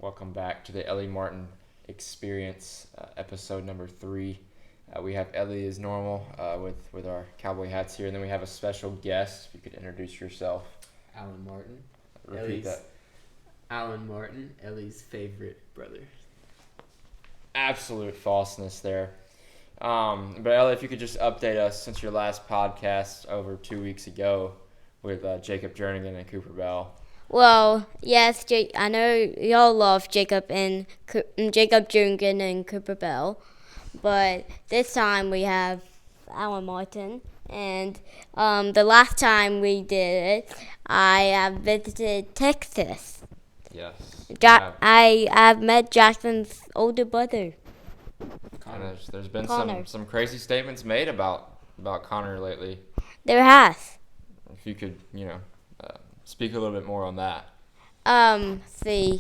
Welcome back to the Ellie Martin Experience, episode number 3. We have Ellie as normal with our cowboy hats here, and then we have a special guest. If you could introduce yourself. Alan Martin. Repeat that. Alan Martin, Ellie's favorite brother. Absolute falseness there. But Ellie, if you could just update us since your last podcast over 2 weeks ago with Jacob Jernigan and Cooper Bell. Well, yes, I know y'all love Jacob Jernigan and Cooper Bell, but this time we have Alan Martin. And the last time we did it, I visited Texas. Yes. I've met Jackson's older brother. And there's been Connor. some crazy statements made about Connor lately. There has. If you could, speak a little bit more on that. See.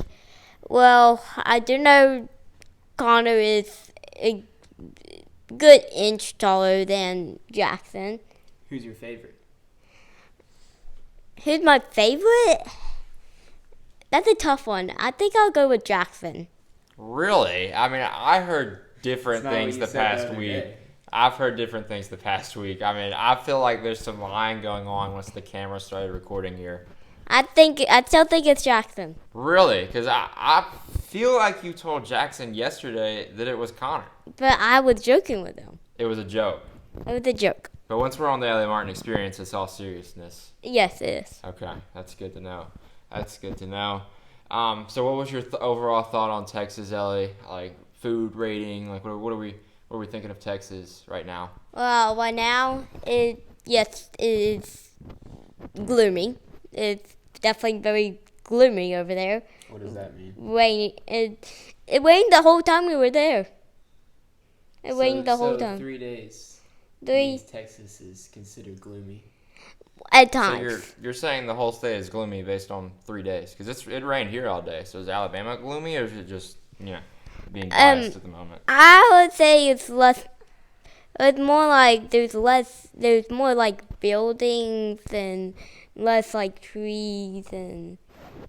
Well, I do know Connor is a good inch taller than Jackson. Who's your favorite? Who's my favorite? That's a tough one. I think I'll go with Jackson. Really? I mean, I heard different things the past week. Day. I've heard different things the past week. I mean, I feel like there's some lying going on once the camera started recording here. I still think it's Jackson. Really? Because I feel like you told Jackson yesterday that it was Connor. But I was joking with him. It was a joke. It was a joke. But once we're on the Ellie Martin Experience, it's all seriousness. Yes, it is. Okay, that's good to know. So what was your overall thought on Texas, Ellie? Like food rating? Like what are we thinking of Texas right now? Well, right now, it is gloomy. It's definitely very gloomy over there. What does that mean? Rain. It rained the whole time we were there. It rained the whole time. 3 days. 3 means Texas is considered gloomy. at times. So you're saying the whole state is gloomy based on 3 days? Because it rained here all day. So is Alabama gloomy, or is it just being biased at the moment? I would say it's less. It's more like there's more like buildings and less like trees and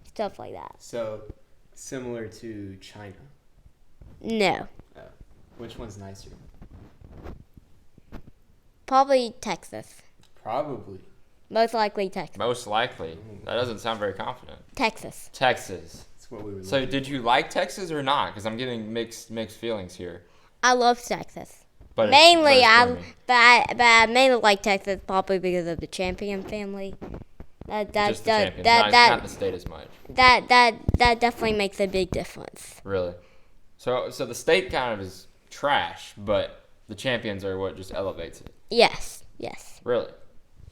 stuff like that. So, similar to China. No. Which one's nicer? Probably Texas. Probably. Most likely Texas. Most likely. That doesn't sound very confident. Texas. Texas. That's what we were So looking did you like Texas or not? Because I'm getting mixed feelings here. I love Texas. But Mainly, it's gloomy. I mainly like Texas probably because of the Champion family. Just the champions, not the state as much. That definitely makes a big difference. Really? So the state kind of is trash, but the champions are what just elevates it. Yes. Really?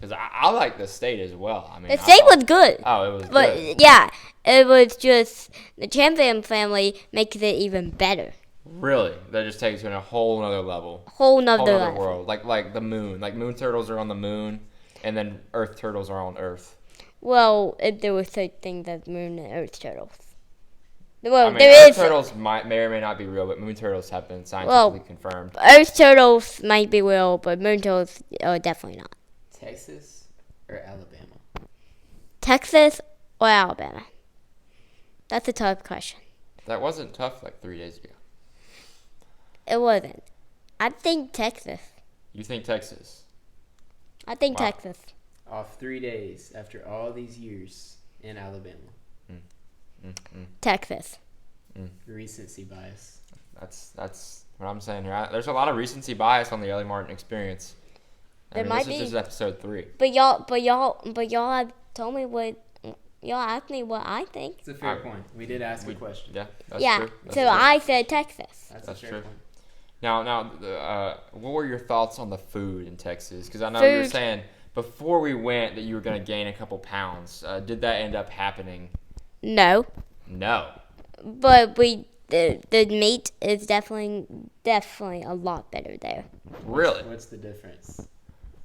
Because I like the state as well. I mean, The state was good. Oh, it was But good. yeah, it was just the Champion family makes it even better. Really? That just takes it to a whole nother level. Whole nother level. World. Like the moon. Like moon turtles are on the moon, and then earth turtles are on Earth. Well, if there was such things as moon and earth turtles. Well, I mean, there earth is. turtles may or may not be real, but moon turtles have been scientifically confirmed. Earth turtles might be real, but moon turtles are definitely not. Texas or Alabama? Texas or Alabama? That's a tough question. That wasn't tough like 3 days ago. It wasn't. I think Texas. You think Texas? I think Wow. Texas. Off 3 days after all these years in Alabama. Texas. Recency bias. That's what I'm saying here. There's a lot of recency bias on the Ellie Martin Experience. There might this be. is just episode 3. But y'all have told me what y'all asked me what I think. It's a fair point. We did ask a question. Yeah, that's Yeah. true. That's So true. I said Texas. That's That's a fair true. point. Now, what were your thoughts on the food in Texas? Because I know you were saying before we went that you were going to gain a couple pounds. Did that end up happening? No. No. But the meat is definitely a lot better there. Really? What's the difference?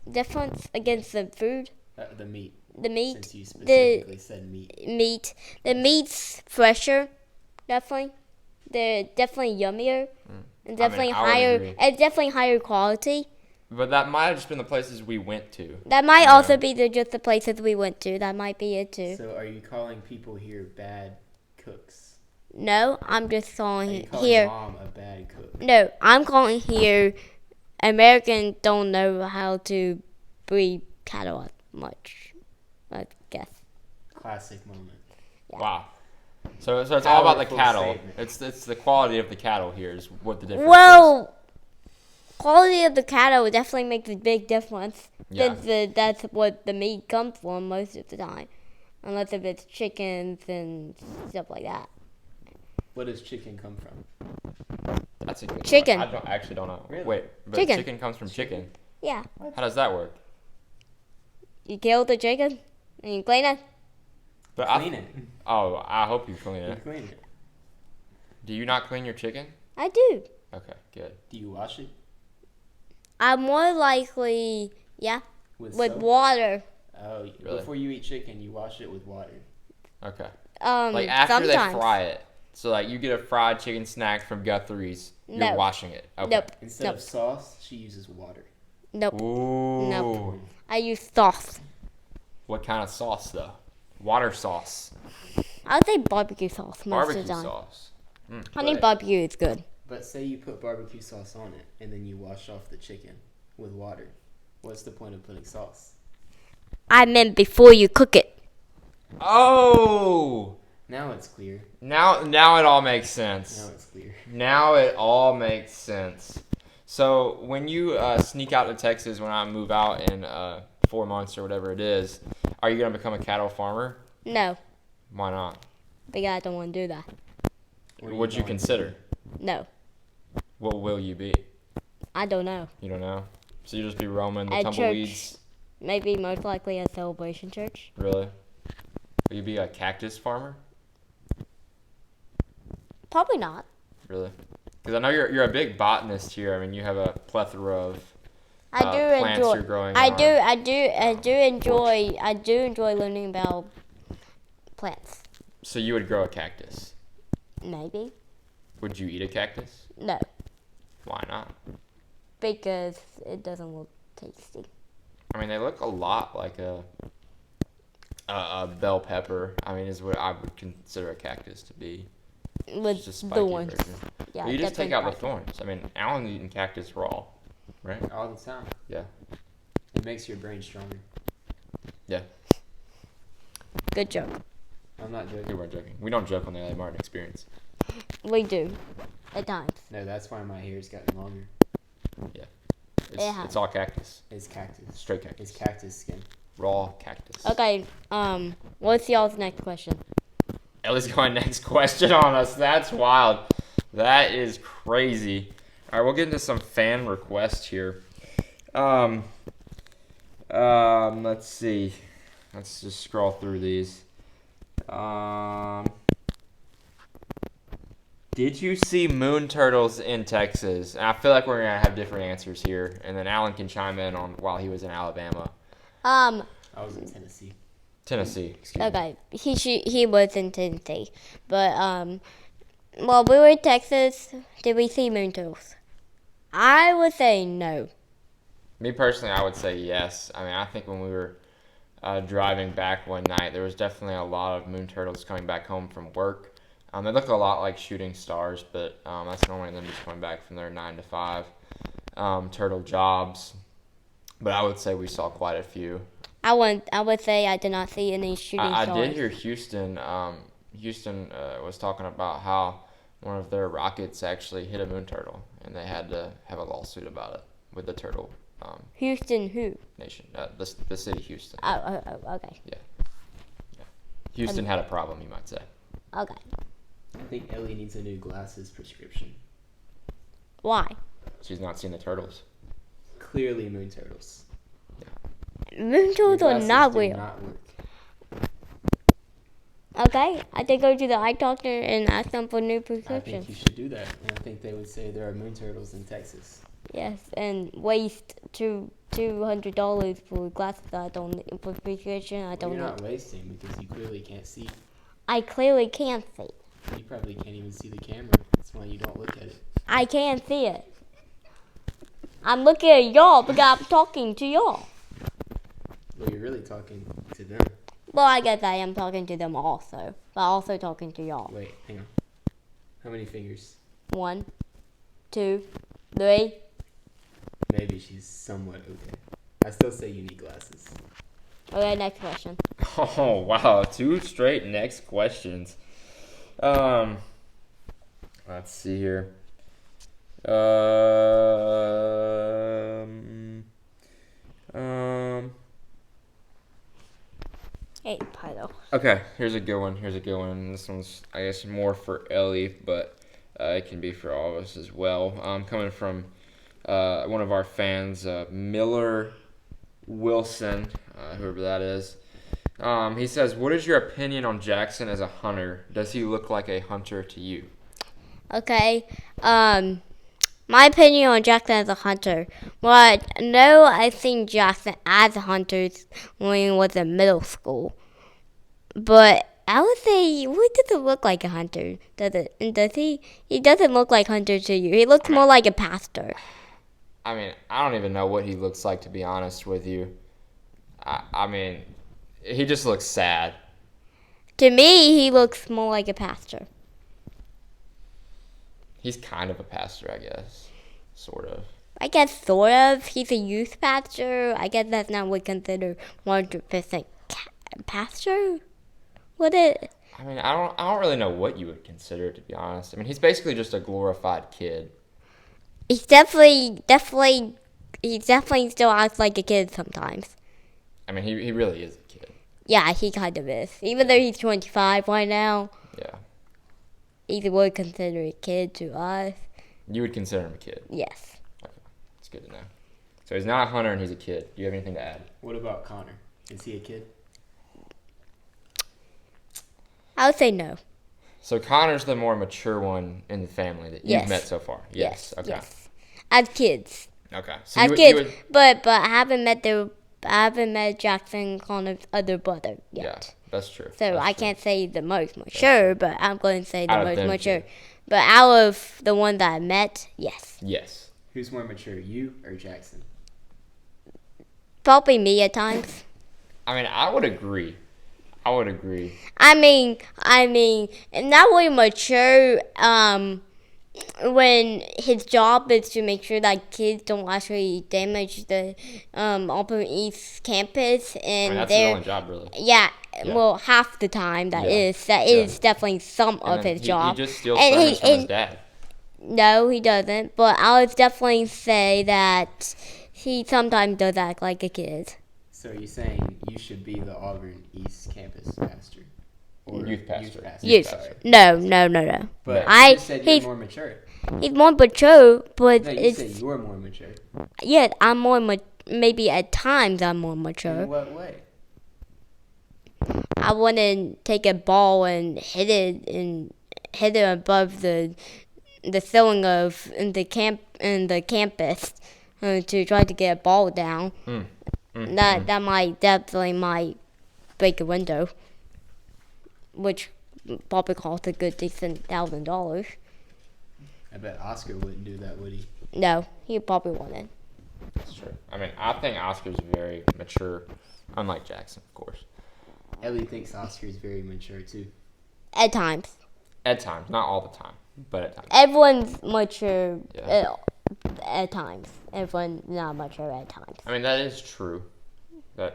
Difference against the food. The meat. The meat. Since you specifically said meat. The meat's fresher. Definitely. They're definitely yummier. And definitely I would higher. agree. It's definitely higher quality. But that might have just been the places we went to. That might also be just the places we went to. That might be it too. So are you calling people here bad cooks? No, I'm just Are calling you calling here. mom a bad cook? No, I'm calling here. Americans don't know how to breed cattle much. I guess. Classic moment. Yeah. Wow. So it's all about the Powerful cattle. statement. It's the quality of the cattle here is what the difference is. Well, quality of the cattle definitely makes a big difference. Yeah. Since that's what the meat comes from most of the time, unless if it's chickens and stuff like that. What does chicken come from? That's a good Chicken. One. I actually don't know. Really? Wait, but Chicken. chicken comes from chicken. Yeah, How does that work? you kill the chicken and you clean it. But Clean it. Oh, I hope you clean You it. clean it. Do you not clean your chicken? I do. Okay, good. Do you wash it I'm more likely, yeah, with soap? water. Oh, Really? before you eat chicken, you wash it with water. Okay. Like after sometimes. they fry it. So like you get a fried chicken snack from Guthrie's, you're No. washing it. Okay. Nope. Instead Nope. of sauce, she uses water. Nope. Ooh. Nope. I use sauce. What kind of sauce though? Water sauce. I would say barbecue sauce most Barbecue of the time. sauce. Honey But- barbecue is good. But say you put barbecue sauce on it, and then you wash off the chicken with water. What's the point of putting sauce? I meant before you cook it. Oh! Now it's clear. Now it all makes sense. Now it's clear. Now it all makes sense. So when you sneak out to Texas when I move out in 4 months or whatever it is, are you gonna become a cattle farmer? No, Why not? because I don't want to do that. What are What'd you going to consider? No, What will you be? I don't know. You don't know. So you just be roaming the At tumbleweeds. Maybe most likely a celebration church. Really? Will you be a cactus farmer? Probably not. Really? Because I know you're a big botanist here. I mean, you have a plethora of I do plants enjoy. you're growing. I on. do enjoy learning about plants. So you would grow a cactus. Maybe. Would you eat a cactus? No, Why not? because it doesn't look tasty. I mean, they look a lot like a bell pepper. I mean, is what I would consider a cactus to be. With It's just a spiky thorns. version. Yeah, But you just take definitely out the thorns. I mean, Alan's eating cactus raw, right? all the time. Yeah. It makes your brain stronger. Good joke. I'm not We joking. weren't joking. We don't joke on the Ellie Martin experience. We do, at times. No, that's why my hair's gotten longer. Yeah. It's all cactus. It's cactus. Straight cactus. It's cactus skin. Raw cactus. Okay. What's y'all's next question? Ellie's going next question on us. That's wild. That is crazy. All right, we'll get into some fan requests here. Let's see. Let's just scroll through these. Did you see moon turtles in Texas? And I feel like we're gonna have different answers here, and then Alan can chime in on while he was in Alabama, I was in Tennessee. Tennessee. Excuse me. Okay, he was in Tennessee, but while we were in Texas, did we see moon turtles? I would say no. Me personally, I would say yes. I mean, I think when we were driving back one night, there was definitely a lot of moon turtles coming back home from work. They look a lot like shooting stars, but that's normally them just coming back from their 9 to 5 turtle jobs. But I would say we saw quite a few. I would say I did not see any shooting I stars. did hear Houston. Houston was talking about how one of their rockets actually hit a moon turtle, and they had to have a lawsuit about it with the turtle Houston who? nation, the city Houston. Oh, okay. Houston had a problem, you might say. Okay. I think Ellie needs a new glasses prescription. Why? She's not seen the turtles. Clearly moon turtles. Moon turtles Your are glasses not do real. not work. Okay, I did go to the eye doctor and ask them for new I think prescriptions. you should do that. And I think they would say there are moon turtles in Texas. Yes, and waste $200 for glasses that I don't need, for prescription I Well, don't you're need. not wasting because you clearly can't see. I clearly can't see. You probably can't even see the camera. That's why you don't look at it. I can't see it. I'm looking at y'all because I'm talking to y'all. Well, you're really talking to them. Well, I guess I am talking to them also, but also talking to y'all. Wait, hang on. How many fingers? 1, 2, 3. Maybe she's somewhat okay. I still say you need glasses. Okay, next question. Oh wow, 2 straight next questions. Let's see here. Hey, Pyro. Okay, here's a good one. This one's, I guess, more for Ellie, but it can be for all of us as well. Coming from one of our fans, Miller Wilson, whoever that is. He says, "What is your opinion on Jackson as a hunter? Does he look like a hunter to you?" Okay. My opinion on Jackson as a hunter. Well, no, I think Jackson as a hunter when he was in middle school. But I would say, what does it look like a hunter? Does it? And does he? He doesn't look like hunter to you. He looks more like a pastor. I mean, I don't even know what he looks like, to be honest with you. I mean, he just looks sad. To me, he looks more like a pastor. He's kind of a pastor, I guess. Sort of. I guess sort of. He's a youth pastor. I guess that's not what considered 100% pastor. What it? I mean, I don't really know what you would consider it, to be honest. I mean, he's basically just a glorified kid. He's definitely still acts like a kid sometimes. I mean, he really is a kid. Yeah, he kind of is. Even though he's 25 right now, Yeah. he would consider a kid to us. You would consider him a kid. Yes. Okay. It's good to know. So he's not a hunter and he's a kid. Do you have anything to add? What about Connor? Is he a kid? I would say no. So Connor's the more mature one in the family that you've Yes. met so far. Yes. Okay. Yes. As kids. Okay. So As you kids. would, But I haven't met Jackson Connor's other brother yet. yeah, that's true. So That's I true. can't say the most mature, but I'm going to say the Out of most them mature. two. But out of the one that I met, yes. Yes. Who's more mature, you or Jackson? Probably me at times. I mean, I would agree. I mean, not really mature. When his job is to make sure that kids don't actually damage the Upper East campus, I and mean, that's his they're only job, really. yeah, Yeah. well, half the time that Yeah. is Yeah. definitely some And of then his he job. just steals And sermons from his dad. No, he doesn't. But I would definitely say that he sometimes does act like a kid. So you're saying you should be the Auburn East campus pastor? Youth pastor. Youth. Sorry. No. But I- you just said he's- you're more mature. He's more mature, but No, you it's said you're more mature. yeah. I'm more maybe at times I'm more mature. In what way? I wouldn't take a ball and hit it above the ceiling of the campus to try to get a ball down. That might definitely break a window, which probably cost a good decent $1,000. I bet Oscar wouldn't do that, would he? No, he probably wouldn't. That's true. I mean, I think Oscar's very mature, unlike Jackson, of course. Ellie thinks Oscar's very mature too. At times, At times, not all the time, but at times. everyone's mature. Yeah. At times, everyone's not mature at times. I mean, that is true. I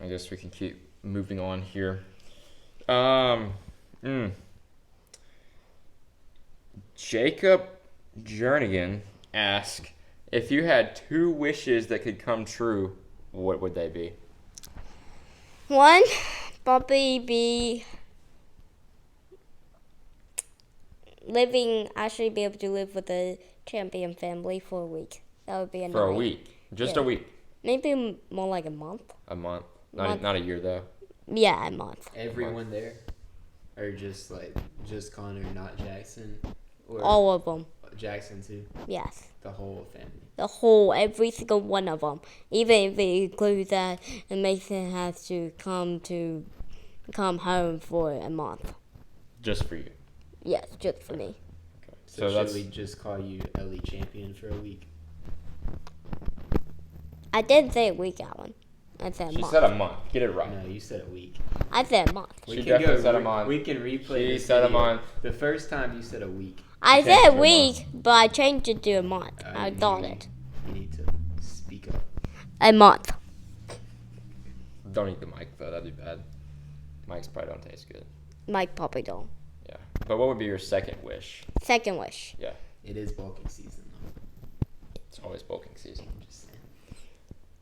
guess we can keep moving on here. Jacob Jernigan asks, if you had 2 wishes that could come true, what would they be? One, probably be actually be able to live with a champion family for a week. That would be a For a night. week. Just Yeah. a week. Maybe more like a month. A month. Month. Not a year, though. Yeah, a month. Everyone there, or just Connor, not Jackson, or All of them. Jackson too. Yes. The whole family. Every single one of them. Even if it includes that Mason has to come home for a month. Just for you. Yes, just for me. Okay. So should that's we just call you Ellie Champion for a week? I didn't say a week, Alan. I said a She month. said a month. Get it right. No, you said a week. I said a month. She definitely said a month. We can replay She this said a video. month. The first time you said a week. I changed said to a a week, but I changed it to a month. I You thought need- it. You need to speak up. A month. Don't eat the mic though. That'd be bad. Mics probably don't taste good. Mike probably don't. Yeah. But what would be your second wish? Second wish. It is bulking season though. It's always bulking season. Just saying.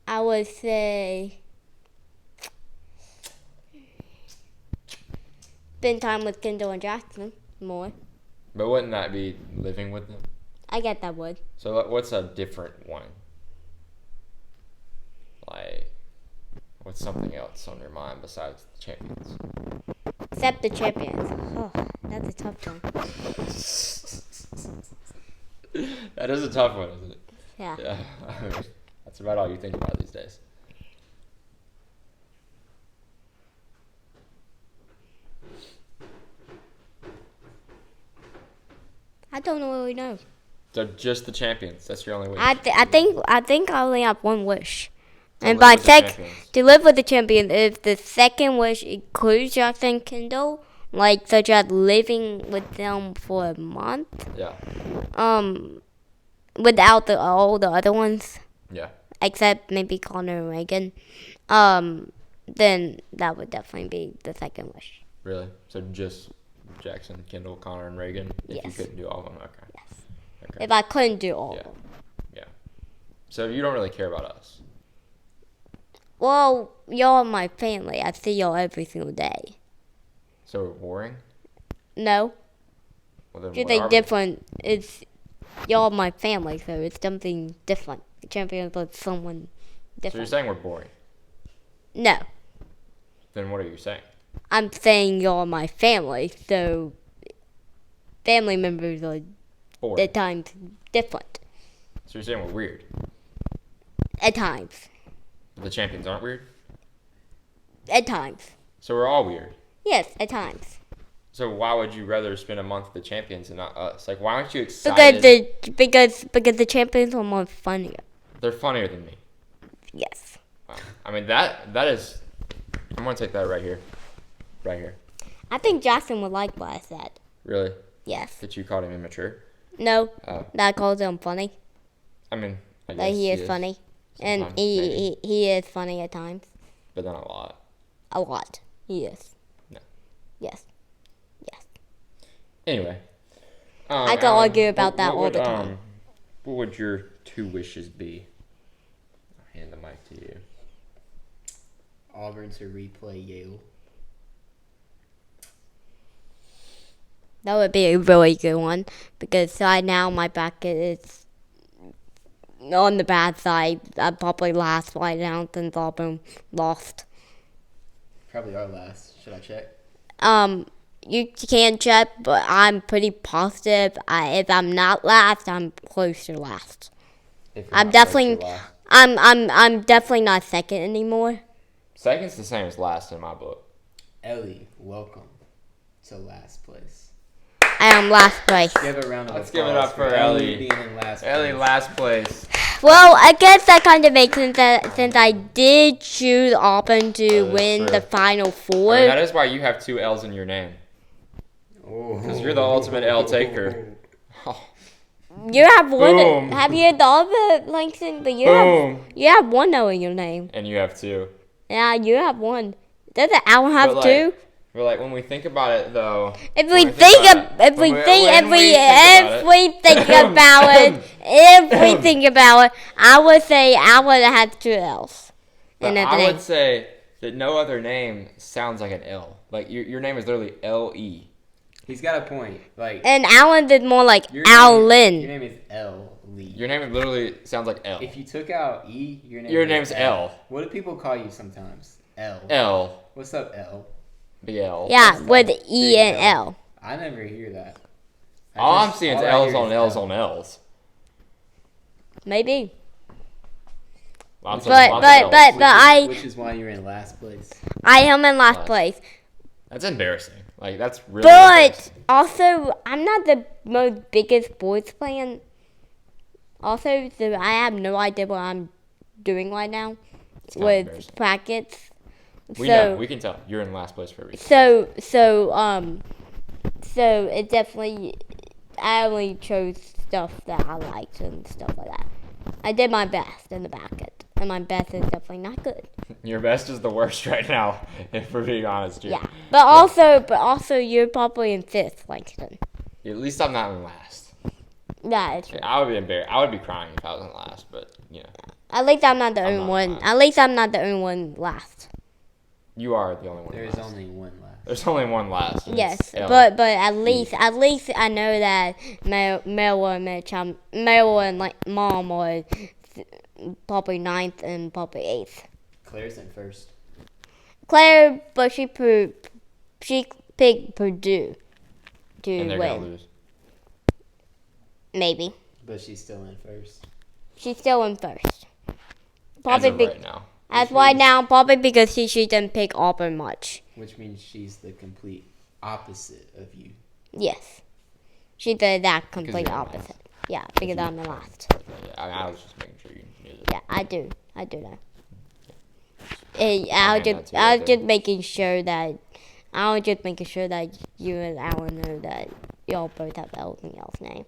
I would say spend time with Kendall and Jackson more. But wouldn't that be living with them? I get that would. So what's a different one? Like, what's something else on your mind besides the champions? Except the champions. Oh, that's a tough one. That is a tough one, isn't it? Yeah. Yeah. That's about all you think about these days. I don't really know. So just the champions. That's your only wish. I think I only have one wish. To And live by with the champions. to live with the champion, if the second wish includes Jackson and Kendall, like such as living with them for a month, Yeah. without all the other ones, Yeah. except maybe Connor and Reagan, then that would definitely be the second wish. Really? So just Jackson, Kendall, Connor, and Reagan? If you Yes. couldn't do all of them? Okay. Yes. Okay. If I couldn't do all Yeah. of them. So you don't really care about us? Well, y'all are my family. I see y'all every single day. So we're boring? No, Well, then just what a are we? different. It's y'all are my family, so it's something different. The champions with someone So you're different. saying we're boring? No, Then what are you saying? I'm saying y'all are my family, so family members are Boring. at times different. So you're saying we're weird? At times. The champions aren't weird? At times. So we're all weird. Yes, at times. So why would you rather spend a month with the champions and not us? Like, why aren't you excited? Because the champions are more funnier. They're funnier than me. Yes. Wow. I mean, that is... I'm going to take that right here. Right here. I think Jackson would like what I said. Really? Yes. That you called him immature? No, Oh. that I called him funny. I mean, I That guess he is funny. And Sometimes, maybe. he is funny at times. But not a lot. A lot. He is. No. Yes. Yes. Anyway. I can Alan, argue about that all would, the time. What would your 2 wishes be? I'll hand the mic to you. Auburn to replay Yale. That would be a really good one. Because right now my bracket is on the bad side. I'm probably last right now since Auburn lost. Probably our last. Should I check? You can check, but I'm pretty positive. If I'm not last, I'm close to last. If you're I'm not close to definitely, last. I'm definitely not second anymore. Second's the same as last in my book. Ellie, welcome to last place. I am last place. Give a round of Let's applause give it up for Ellie. being in last Ellie, place. last place. Well, I guess that kind of makes sense that since I did choose Auburn to That is win true. the Final Four. I mean, that is why you have 2 L's in your name. Because you're the ultimate L taker. Oh, You have one. Boom. Have you thought of it, Langston? But boom. you have one O in your name. And you have 2. Yeah, you have one. Doesn't Alan have But, like, two? But like when we think about it, though, If when we think about it, I would say I would have had 2 L's. but in the I name. would say that no other name sounds like an L. Like your name is literally L-E. He's got a point. Like And Alan did more like your Alan. Your name is L. Lee. Your name literally sounds like L. If you took out E, Your name's L. What do people call you sometimes? L. L. What's up, L? Big L. Yeah, That's with like E big and L. L. I never hear that. All I'm seeing is all I L's hear on is L's L. on L's. Maybe. Lots But- of but- L's. but- Which is why you're in last place. I am in last Nice. place. That's embarrassing. Like that's really But embarrassing. also, I'm not the most biggest sports fan. Also, so I have no idea what I'm doing right now. It's kind of embarrassing. with brackets. We know. We can tell. You're in last place for a reason. So it definitely. I only chose stuff that I liked and stuff like that. I did my best in the bracket, and my best is definitely not good. Your best is the worst right now, if we're being honest here. Yeah, but also, you're probably in 5th, Langston. At least I'm not in last. Yeah, it's true. I would be embarrassed. I would be crying if I was in last, but At least I'm not the I'm only not one. last. At least I'm not the only one last. You are the only one. There last. is only one last. There's only one last. and Yes, it's Ellie. but at least I know that Mel and like Mom was probably 9th and probably 8th. Claire's in first. Claire, but she picked Purdue to And they're gonna win. lose. Maybe But she's still in first. she's still in first. As Probably of be- right now. as Which right means- now, probably because she didn't pick Auburn much. Which means she's the complete opposite of you. Yes, she did that complete you're opposite. Yeah, because I'm the last. Yeah, I was just making sure you knew that. Yeah, I do know. I'll hand that to you I right was there. just making sure that you and Alan know that y'all both have L's in y'all's name.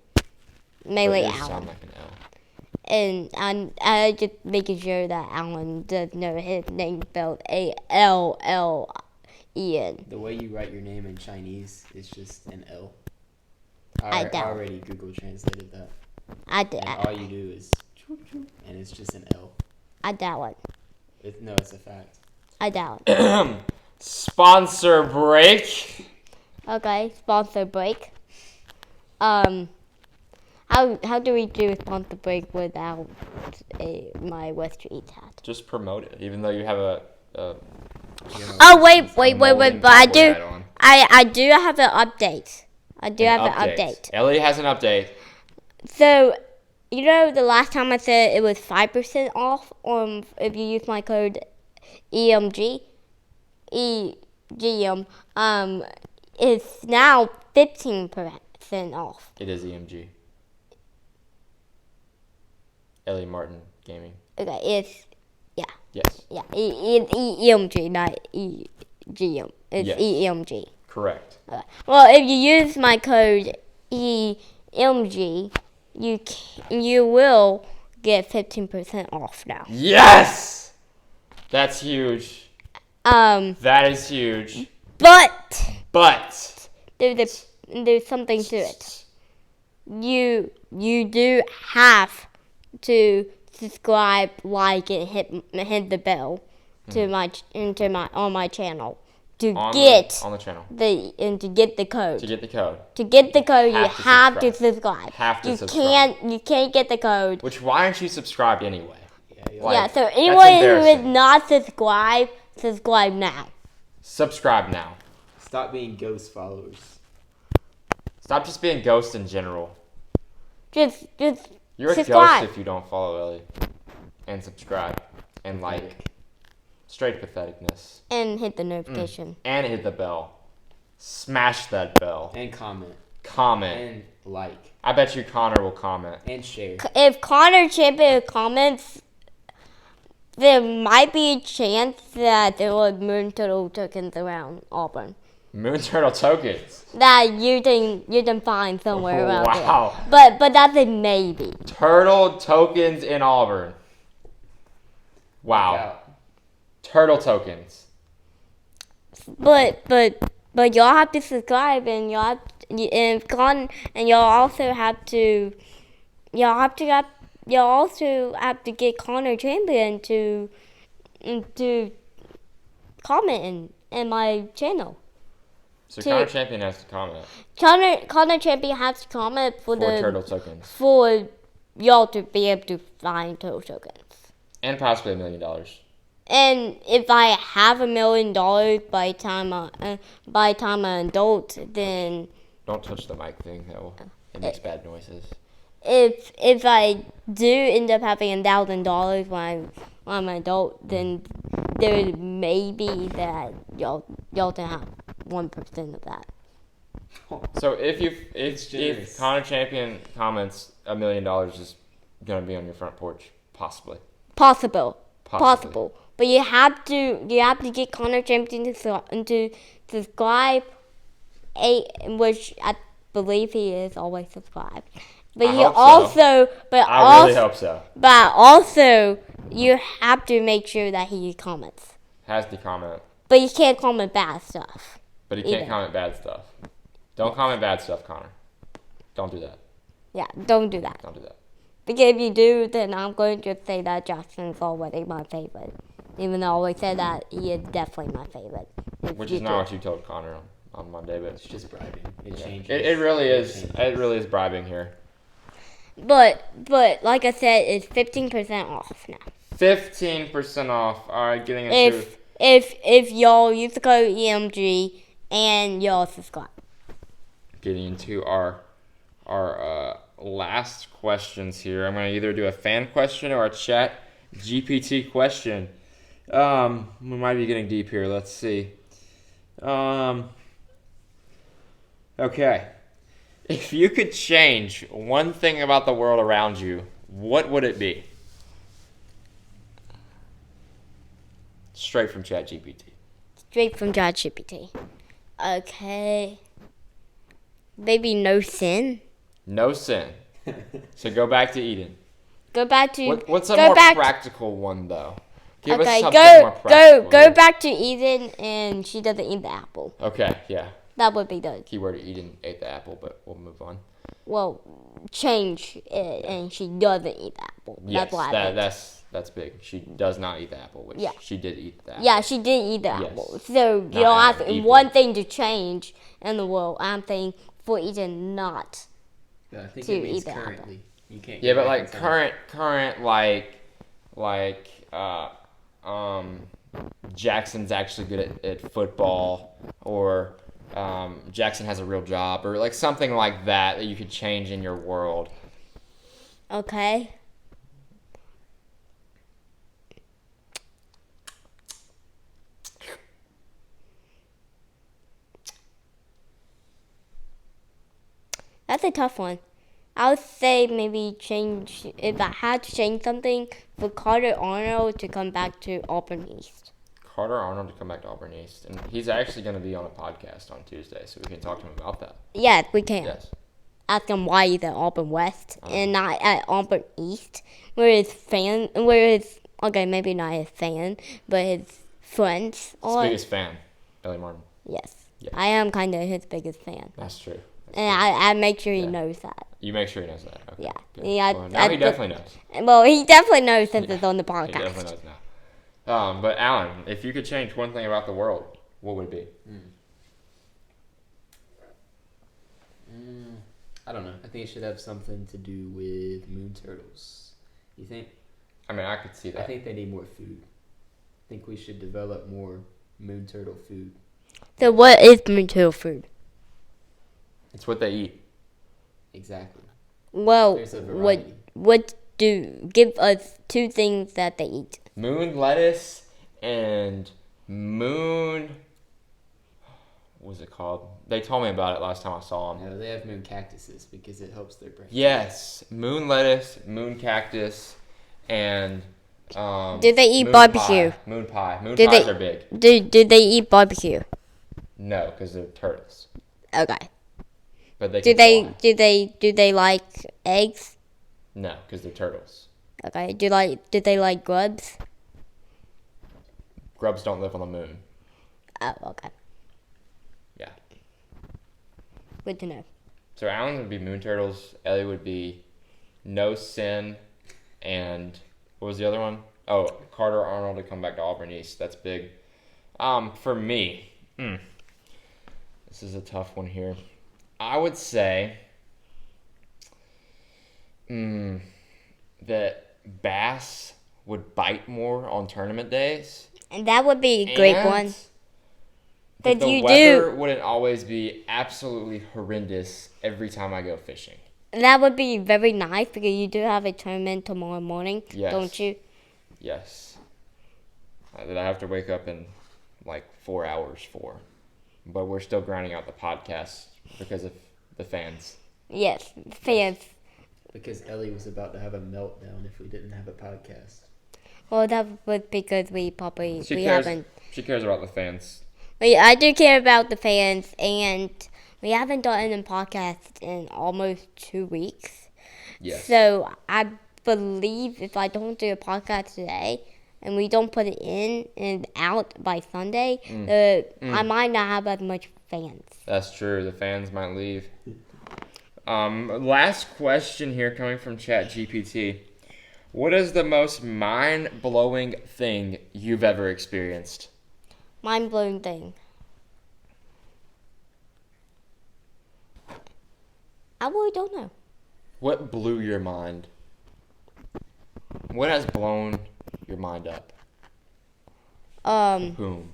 Mainly But yours Alan. sound like an L. And I just making sure that Alan does know his name spelled ALLEN. The way you write your name in Chinese is just an L. I I doubt. already Google translated that. I did. And all you do is choop, choop, and it's just an L. I doubt it. No, it's a fact. I doubt it. Sponsor break. Okay, sponsor break. How do we do a sponsor break without my West Street hat? Just promote it, even though you have a Oh wait, Molden but I cowboy do. hat on. I do have an update. I do have an update. Ellie has an update. So, you know, the last time I said it was 5% off, if you use my code EGM, it's now 15% off. It is EMG. Ellie Martin Gaming. Okay, it's Yes. EMG, not EGM. It's Yes. EMG. Correct. Okay. Well, if you use my code EMG, you will get 15% off now. Yes. That's huge. That is huge. But But there's something to it. You do have to subscribe, like, and hit the bell to my on my channel to on get the channel to get the code. to get the code. To get the code, you Have to have to subscribe. Have to you subscribe. You can't get the code. Which why aren't you subscribed anyway? Yeah, Like, Yeah, so that's anyone who is embarrassing. not subscribe now. Subscribe now. Stop being ghost followers. Stop just being ghost in general. Just You're a subscribe. ghost if you don't follow Ellie. And subscribe. And like. Straight patheticness. And hit the notification. And hit the bell. Smash that bell. And comment. Comment. And like. I bet you Connor will comment. And share. If Connor Champion comments, there might be a chance that there were moon turtle tokens around Auburn Moon Turtle tokens. that you can find somewhere around Wow. there. But that's a maybe. Turtle tokens in Auburn. Wow. Look out. Turtle tokens. But y'all have to subscribe, and y'all also have to get Connor Champion to comment in my channel. So To- Connor Champion has to comment Connor Champion has to comment for turtle tokens. for y'all to be able to find turtle tokens. And possibly $1 million. And if I have $1 million by the time I'm an adult, then Don't touch the mic thing. It makes bad noises. if I do end up having $1,000 when I'm an adult, then there may be that y'all can have 1% of that. So if generous. Connor Champion comments $1 million is gonna be on your front porch, possibly. Possible. But you have to get Connor Champion to subscribe, which I believe he is always subscribed. But I hope so. I really hope so. But also, you have to make sure that he comments. Has to comment. But you can't comment bad stuff. But he can't comment bad stuff. Don't comment bad stuff, Connor. Don't do that. Yeah, don't do that. Don't do that. Because if you do, then I'm going to say that Jackson's already my favorite. Even though I always said that he is definitely my favorite. Which is not what you told Connor on Monday, but it's just bribing. It changes. It really is. It really is bribing here. But like I said, it's 15% off now. 15% off. All right, getting into if y'all use the code EMG and y'all subscribe. Getting into our last questions here. I'm going to either do a fan question or a chat GPT question. We might be getting deep here. Let's see. Okay. If you could change one thing about the world around you, what would it be? Straight from ChatGPT. Straight from ChatGPT. Okay. Maybe no sin. No sin. So go back to Eden. Go back to. What's a more practical one though? Give us something more practical. Go back to Eden, and she doesn't eat the apple. Okay, yeah. That would be good. Keyword Eden ate the apple, but we'll move on. Well, change it, and she doesn't eat the apple. Yes, that's big. She does not eat the apple, which she did eat the apple. Yeah, she did eat the apple. So you don't have one thing to change in the world. I'm saying for Eden not I think it means currently. You can't. Yeah, but like current, Jackson's actually good at football, or Jackson has a real job, or like something like that you could change in your world. Okay. That's a tough one. I would say maybe change, if I had to change something, for Carter Arnold to come back to Auburn East. Carter Arnold to come back to Auburn East. And he's actually going to be on a podcast on Tuesday, so we can talk to him about that. Yes, we can. Yes. Ask him why he's at Auburn West and not at Auburn East, where okay, maybe not his fan, but his friends are. His biggest fan, Ellie Martin. Yes. I am kind of his biggest fan. That's true. And I make sure he knows that. You make sure he knows that. Okay. Yeah. Well, now he definitely knows. Well, he definitely knows since it's on the podcast. He definitely knows now. But Alan, if you could change one thing about the world, what would it be? I don't know. I think it should have something to do with moon turtles. You think? I mean, I could see that. I think they need more food. I think we should develop more moon turtle food. So what is moon turtle food? It's what they eat. Exactly. Well, give us two things that they eat. Moon lettuce and moon. What was it called? They told me about it last time I saw them. No, they have moon cactuses because it helps their brain. Yes, moon lettuce, moon cactus, and do they eat barbecue? Moon pie. Moon pies are big. Do they eat barbecue? No, because they're turtles. Okay. But they do they like eggs? No, because they're turtles. Okay. Do they like grubs? Grubs don't live on the moon. Oh, okay. Yeah. Good to know. So Alan would be moon turtles. Ellie would be no sin, and what was the other one? Oh, Carter Arnold to come back to Auburn East. That's big. For me, this is a tough one here. I would say that bass would bite more on tournament days. And that would be a great one. That the weather wouldn't always be absolutely horrendous every time I go fishing. That would be very nice because you do have a tournament tomorrow morning, don't you? Yes. That I have to wake up in like 4 hours for. But we're still grinding out the podcast because of the fans. Yes, fans. Because Ellie was about to have a meltdown if we didn't have a podcast. Well, that was because we She we cares. haven't. She cares about the fans. I do care about the fans, and we haven't done a podcast in almost 2 weeks. Yes. So I believe if I don't do a podcast today and we don't put it in and out by Sunday, I might not have as much fans. That's true. The fans might leave. Last question here coming from ChatGPT. What is the most mind-blowing thing you've ever experienced? Mind blowing thing. I really don't know. What blew your mind? What has blown your mind up? Boom.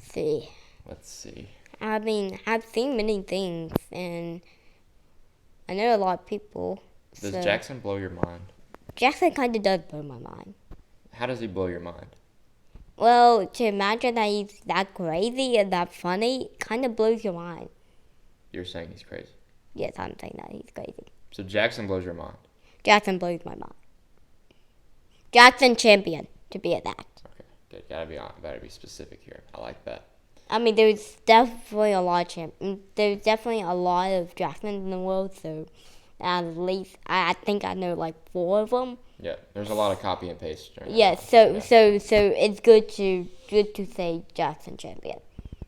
See. Let's see. I mean, I've seen many things, and I know a lot of people. Does so Jackson blow your mind? Jackson kind of does blow my mind. How does he blow your mind? Well, to imagine that he's that crazy and that funny kind of blows your mind. You're saying he's crazy. Yes, I'm saying that he's crazy. So Jackson blows your mind. Jackson blows my mind. Jackson champion, to be exact. Okay, good. Gotta be specific here. I like that. I mean, there's definitely a lot of there's definitely a lot of Jacksons in the world, so at least I think I know like 4 of them. Yeah, there's a lot of copy and paste. Right Yes, now. so it's good to say Jackson champion.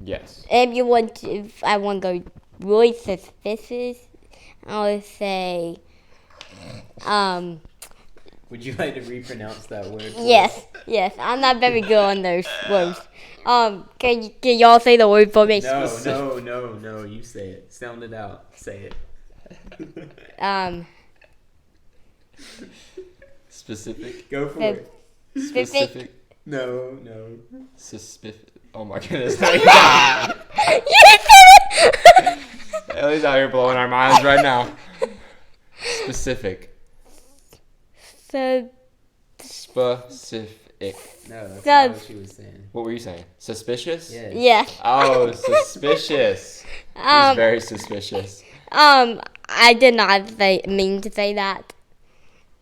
Yes. If I want to go really suspicious, I would say, Would you like to repronounce that word? yes, I'm not very good on those words. Can y'all say the word for me? No, you say it. Sound it out. Say it. Specific. Go for Fif- it. Specific. No. Suspicious. Oh my goodness. You Ellie's out here blowing our minds right now. Specific. So, Specific. No, that's So- not what she was saying. What were you saying? Suspicious? Yeah. yes. Oh, suspicious. He's very suspicious. I did not mean to say that.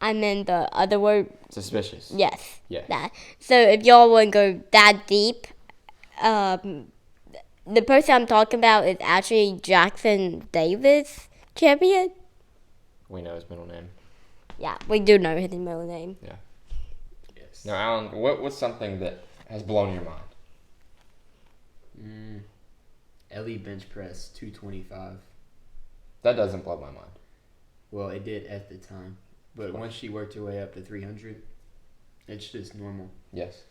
I meant the other word. Suspicious. Yes. Yes. That. So if y'all want to go that deep, the person I'm talking about is actually Jackson Davis champion. We know his middle name. Yeah, we do know his middle name. Yes. Now, Alan, what's something that has blown your mind? Ellie bench press 225. That doesn't blow my mind. Well, it did at the time. But once she worked her way up to 300, it's just normal. Yes.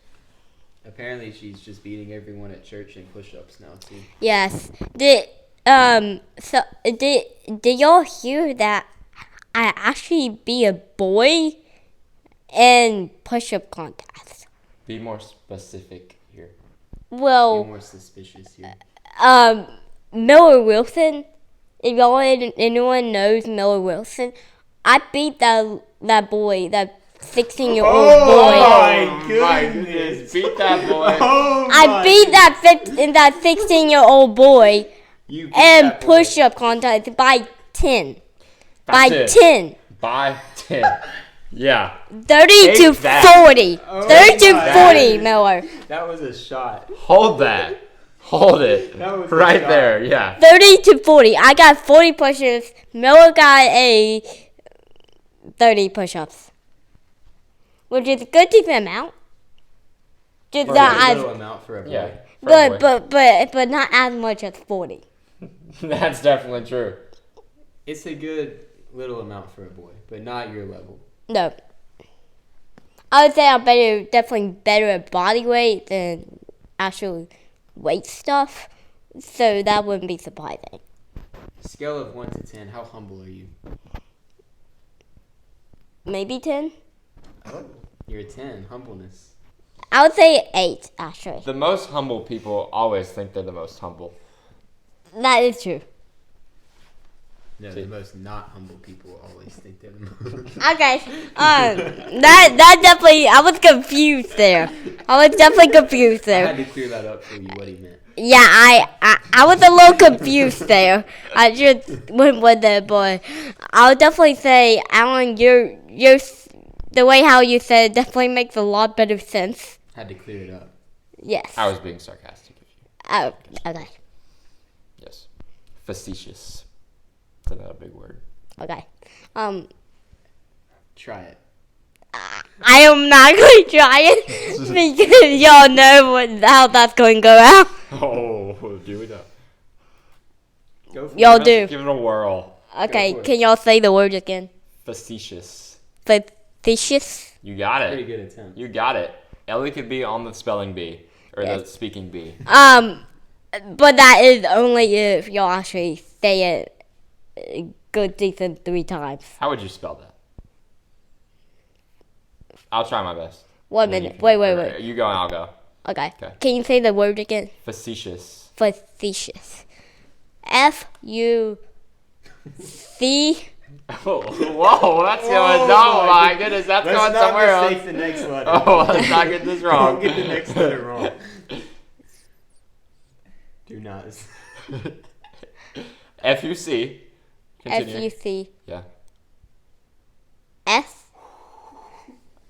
Apparently, she's just beating everyone at church in push-ups now, too. Yes. Did y'all hear that I actually beat a boy in push-up contest? Be more specific here. Be Well, more suspicious here. Miller Wilson. If anyone knows Miller Wilson, I beat that boy, that 16-year-old boy. My goodness. Beat that boy. I beat that 16-year-old boy You beat in that boy. push-up contest by 10. By That's it. 10. By 10. Yeah. 30 to Take that. 40. Oh 30 to my 40, God. Miller. That was a shot. Hold that. Hold it. That was a Right shot. there. Yeah. 30 to 40. I got 40 push-ups. Miller got 30 push-ups. Which is a good decent amount. Just Or not a as, little amount for a boy. Yeah. for a boy. but not as much as 40. That's definitely true. It's a good little amount for a boy, but not your level. No. I would say I'm definitely better at body weight than actual weight stuff. So that wouldn't be surprising. Scale of 1 to 10, how humble are you? Maybe 10? You're a 10, humbleness. I would say 8, actually. The most humble people always think they're the most humble. That is true. No, See. the most not humble people always think they're the most. Okay. That definitely, I was confused there. I was definitely confused I had there. to clear that up for you, what he meant. Yeah, I was a little confused there. I just went with it, but I would definitely say, Alan, the way how you said it definitely makes a lot better sense. Had to clear it up. Yes. I was being sarcastic. Oh, okay. Yes. Facetious. Is that a big word? Okay. Try it. I am not going to try it because y'all know how that's going to go out. Oh, do it up. Go for Y'all it. do. Give it a whirl. Okay, for it. can y'all say the word again? Facetious. Facetious. You got Pretty it. good attempt. You got it. Ellie could be on the spelling bee. Or the Yes. speaking bee. But that is only if y'all actually say it a good decent 3 times. How would you spell that? I'll try my best. 1 And then you minute. can- Wait. You go and I'll go. Okay. Okay. Can you say the word again? Facetious. Facetious. F-U-C. Oh, whoa, that's going. Oh my goodness, that's Let's going not somewhere else. mistake the next letter. Oh, let's not get this wrong. Don't get the next letter wrong. Do not. F-U-C. Continue. F-U-C. Yeah. S.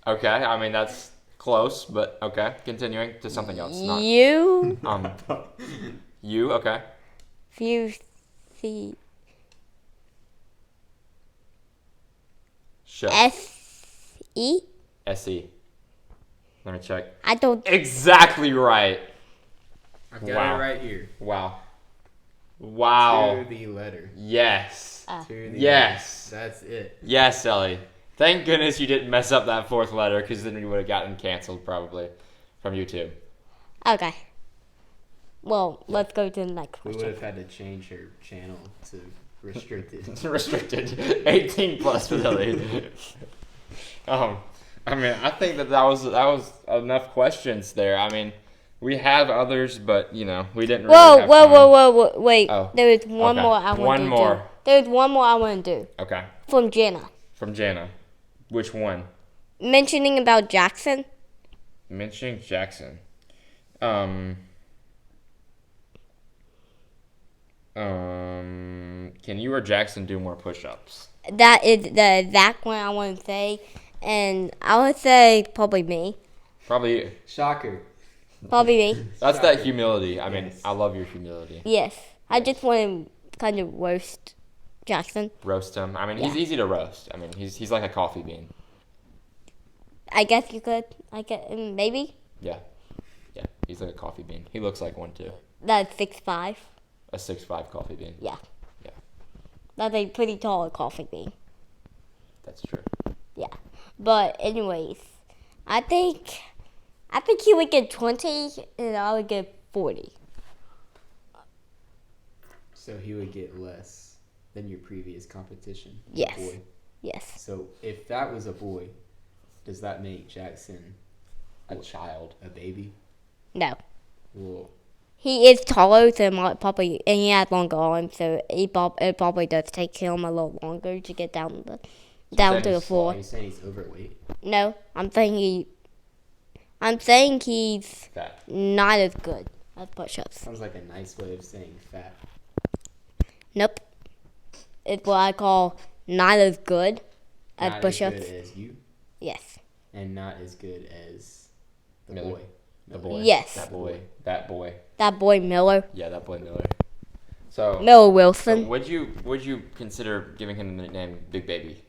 Okay, I mean, that's close, but okay. Continuing to something else. Not, U. you, okay. F-U-C. Shush. S-E. S-E. Let me check. I don't. Exactly right. I got Wow. it right here. Wow. Wow. To the letter. Yes. To the Yes. letter. That's it. Yes, Ellie. Thank goodness you didn't mess up that 4th letter, because then we would have gotten canceled probably from YouTube. Okay. Well, let's go to the next We would question. have had to change her channel to restricted. Restricted. 18 plus with Ellie. I mean, I think that was enough questions there. I mean, we have others, but we didn't. Really have time. Whoa! Wait. Oh, There is one okay. more I want One to more. do. There's one more I want to do Okay, from Jana. from Jana. Which one? Mentioning about Jackson. Mentioning Jackson. Can you or Jackson do more push-ups? That is the exact one I want to say, and I would say probably me. Probably. Shocker. Probably me. That's that humility. I mean, Yes. I love your humility. Yes. I just want to kind of roast Jackson. Roast him. I mean, he's Yeah. easy to roast. I mean, he's like a coffee bean. I guess you could. I guess maybe. Yeah, he's like a coffee bean. He looks like one too. That's 6'5". A 6'5" coffee bean. Yeah. Yeah. That's a pretty tall coffee bean. That's true. Yeah. But anyways, I think he would get 20 and I would get 40. So he would get less than your previous competition. Yes. Boy. Yes. So if that was a boy, does that make Jackson A child. a baby? No. Well, He is taller than my probably, and he has longer arms, so it probably does take him a little longer to get down to the he's floor. are you saying he's overweight? No, I'm saying he's Fat. not as good at push-ups. Sounds like a nice way of saying fat. Nope. It's what I call not as good at Not push-ups. as good as you, Yes. and not as good as the Miller. boy. The boy. Yes. That boy. That boy. That boy Miller. Yeah, that boy Miller. So. Miller So Wilson. would you consider giving him the nickname Big Baby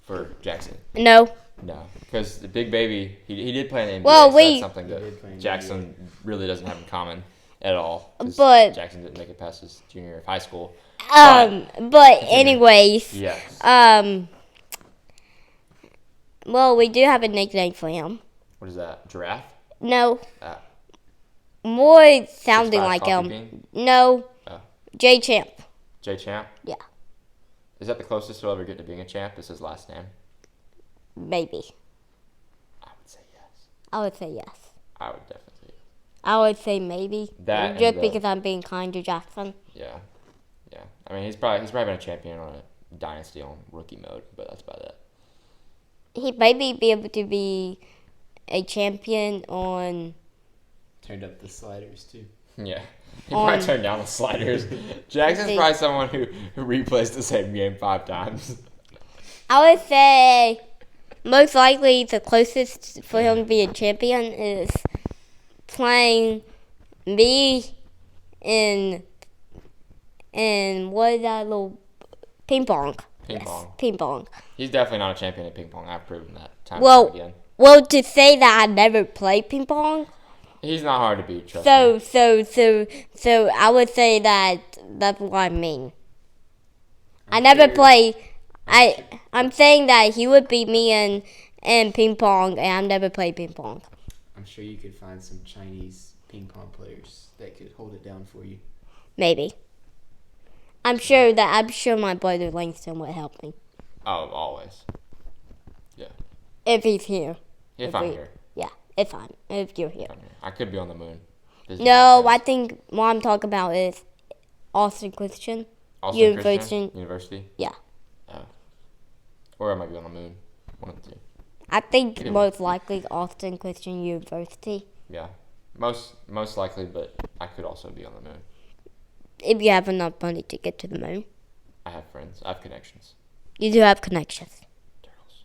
for Jackson? No. No, because the Big Baby he did play in the NBA. Well, so we- that's something He did play that in the Jackson really doesn't have in common at all. 'cause But- Jackson didn't make it past his junior year of high school. But anyways, Yes. well, we do have a nickname for him. What is that? Giraffe? No. Ah. More sounding 6'5" like coffee him. bean? No. Oh. J Champ. J Champ? Yeah. Is that the closest he'll ever get to being a champ? Is his last name? Maybe. I would say yes. I would say yes. I would definitely say yes. I would say maybe. That and just the- because I'm being kind to Jackson. Yeah. Yeah. I mean, he's probably been a champion on a dynasty on rookie mode, but that's about it. He maybe be able to be a champion on. Turned up the sliders too. Yeah. He probably On- turned down the sliders. Jackson's See. probably someone who replays the same game 5 times. I would say most likely the closest for him to be a champion is playing me in what is that little ping pong? Ping pong. Ping pong. He's definitely not a champion at ping pong. I've proven that time Well- and time again. Well, to say that I never played ping pong, He's not hard to beat, trust me. so I would say that's what I mean. I never play. I'm saying that he would beat me in ping pong, and I've never played ping pong. I'm sure you could find some Chinese ping pong players that could hold it down for you. Maybe. I'm sure my brother Langston would help me Oh, always. if he's here. If If I'm we- here. Yeah, if you're here. I could be on the moon. visiting No, my I friends. think what I'm talking about is Austin Christian. Austin University. Christian University? Yeah. Oh. Or I might be on the moon. One of the two. I think Either way. most likely Austin Christian University. Yeah. Most likely, but I could also be on the moon. If you have enough money to get to the moon. I have friends. I have connections. You do have connections. Turtles.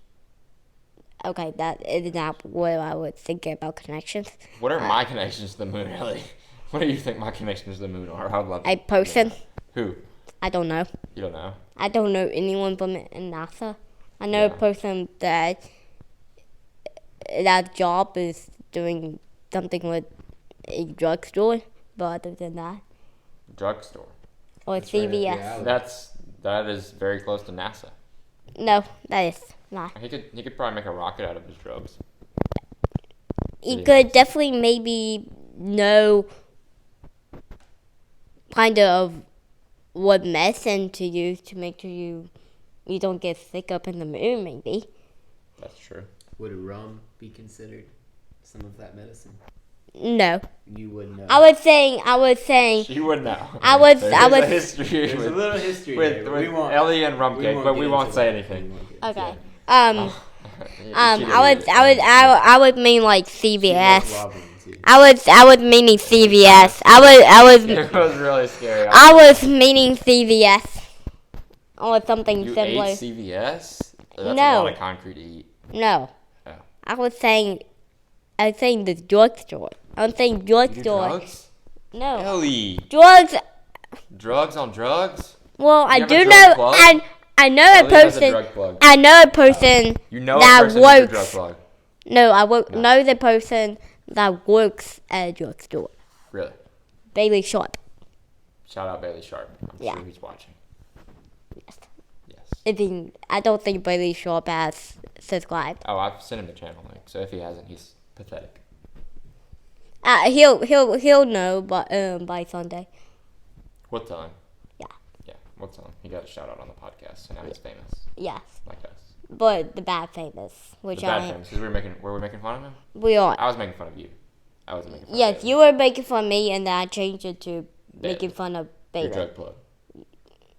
Okay, that is not what I was thinking about connections. What are my connections to the moon, Ellie? What do you think my connections to the moon are? I'd love A person, Who? I don't know. You don't know? I don't know anyone from NASA. I know a Yeah. person that job is doing something with a drugstore, but other than that, Drugstore. or That's right up your CVS. alley. That is very close to NASA. No, that is not. He could probably make a rocket out of his drugs. You Yeah. could definitely maybe know kind of what medicine to use to make sure you don't get sick up in the moon, maybe. That's true. Would rum be considered some of that medicine? No. You would know. I was saying You would know. I was- There's I was- a history There's a with, little history with, there, but with we won't. Ellie and rum cake, but we get won't into say that. anything. We won't get into okay. that. I would mean like She was CVS. wobbling, too. I was meaning CVS. I It was really scary. was meaning CVS. Or something You similar. ate CVS? That's a No. lot of concrete to eat. No. Oh. I was saying the drugstore. I was saying You do drugstore. drugs? No. Ellie. Drugs. Drugs on drugs? Well, I have a do drug know. plug? I know a Ellie has a person. drug plug. I know a person. You know that a person who's a drug works- plug. No, I No. know the person that works at a drugstore. Really? Bailey Sharp. Shout out Bailey Sharp. I'm Yeah. sure he's watching. Yes. Yes. I don't think Bailey Sharp has subscribed. Oh, I've sent him the channel link, so if he hasn't, he's pathetic. He'll know, but by Sunday. We'll tell him. Yeah. Yeah, we'll tell him. He got a shout out on the podcast, so now he's famous, Yes, like us. but the bad famous, which The bad I famous, because were we making fun of him? we are. I was making fun of you. I wasn't making fun of Yes, Bailey. you were making fun of me, and then I changed it to Bailey. making fun of Your Bailey. drug plug.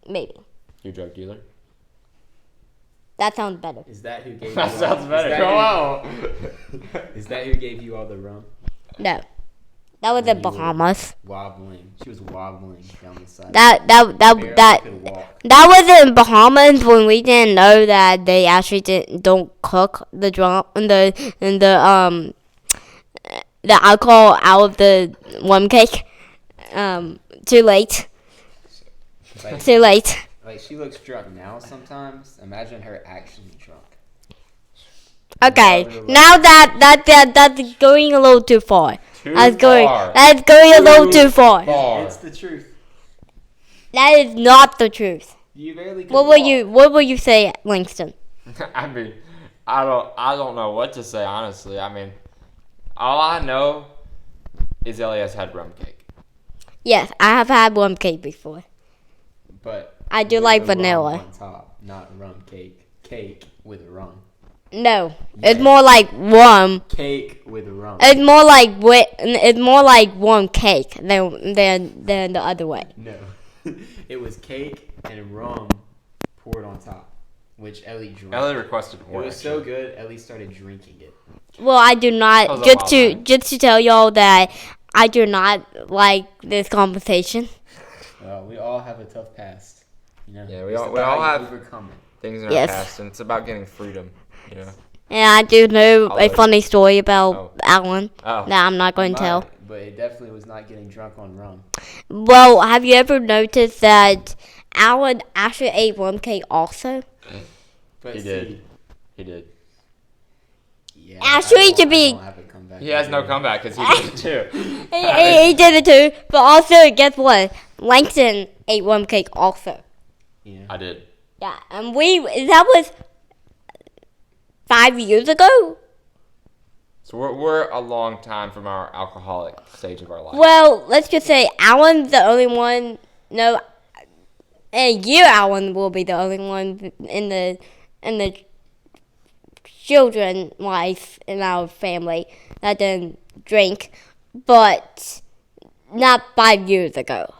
Maybe Your drug dealer. that sounds better. Is that who gave you That all- sounds better. Is that, Go who, on. is that who gave you all the rum? No, that was When in you were- Bahamas. Wobbling. She was wobbling down the side. That Barely could walk. That was in Bahamas when we didn't know that they actually don't cook the the alcohol out of the rum cake. Too late. Like, Too late. like she looks drunk now sometimes. Imagine her actually drunk. Okay, now that's going a little too far. Too That's going far. a little too far. Far. It's the truth. That is not the truth. You barely could What walk. will you say, Langston? I mean, I don't know what to say, honestly. I mean, all I know is Ellie has had rum cake. Yes, I have had rum cake before. But I do with like the rum vanilla. on top, not rum cake. Cake with rum. No, it's Yes. more like rum. Cake with rum. It's more like warm cake than the other way. No. It was cake and rum poured on top, which Ellie drank. Ellie requested It more. was so good, Ellie started drinking it. Well, I do That not. was a Just to tell y'all that I do not like this conversation. We all have a tough past. You know? Yeah, we It's all about have- overcome it. Things in Yes. our past, and it's about getting freedom. You know. And I do know I'll a let- funny story about Oh. Alan Oh, that I'm not going to tell. But it definitely was not getting drunk on rum. Well, have you ever noticed that Alan actually ate rum cake also? But He see, did. He did. Yeah, Actually, to be- I don't have a comeback. He has no comeback because he did it too. He did it too. But also, guess what? Langston ate rum cake also. Yeah. I did. Yeah, and that was 5 years ago. So we're a long time from our alcoholic stage of our life. Well, let's just say Alan's the only one. No, and you, Alan, will be the only one in the children life in our family that didn't drink, but not 5 years ago.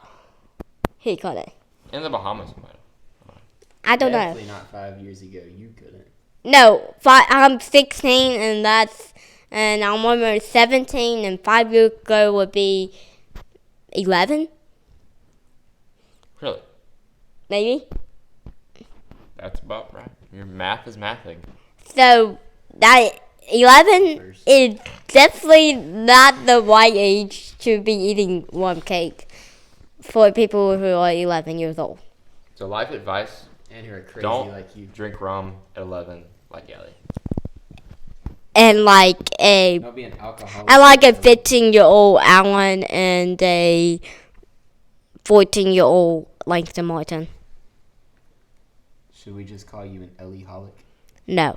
He couldn't. In the Bahamas, you might have. I don't know. Definitely not 5 years ago. You couldn't. No, I'm 16, and I'm almost 17, and 5 years ago would be 11, Really? maybe. That's about right. Your math is mathing. So that 11 is definitely not the right age to be eating rum cake for people who are 11 years old. So life advice: And who are crazy don't like you. drink rum at 11, like Ellie. And like a Don't be an alcoholic. 15-year-old Alan and a 14-year-old Langston Martin. Should we just call you an Ellie-holic? No.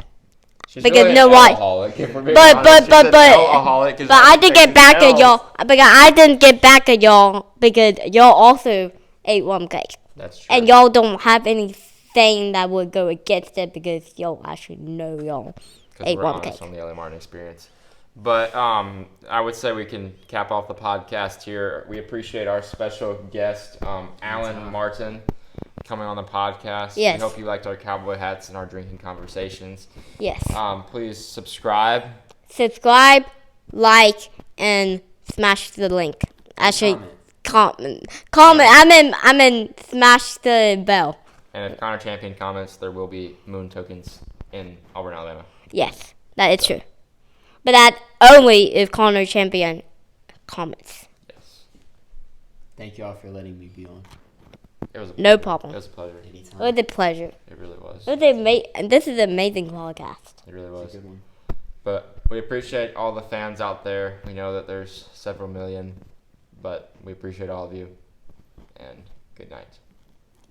She's Because really no, an what? alcoholic, if we're being But- honest. She's but- an but- alcoholic 'cause But I she's did get taking back at pills. y'all. Because I didn't get back at y'all because y'all also ate rum cake. That's true. And y'all don't have anything that would go against it because y'all actually know y'all Because ate we're rum honest cake. on the Ellie Martin experience. But I would say we can cap off the podcast here. We appreciate our special guest, Alan Martin, coming on the podcast. Yes. We hope you liked our cowboy hats and our drinking conversations. Yes. Please subscribe. Subscribe, like, and smash the link. Actually, comment. I mean, smash the bell. And if Connor Champion comments, there will be moon tokens in Auburn, Alabama. Yes, that is true. But that only if Connor Champion comments. Yes. Thank y'all for letting me be on. It was a No pleasure. problem. It was a pleasure. Anytime. It was a pleasure. It really was. This is an amazing podcast. It really It's was. a good one. But we appreciate all the fans out there. We know that there's several million, but we appreciate all of you. And good night.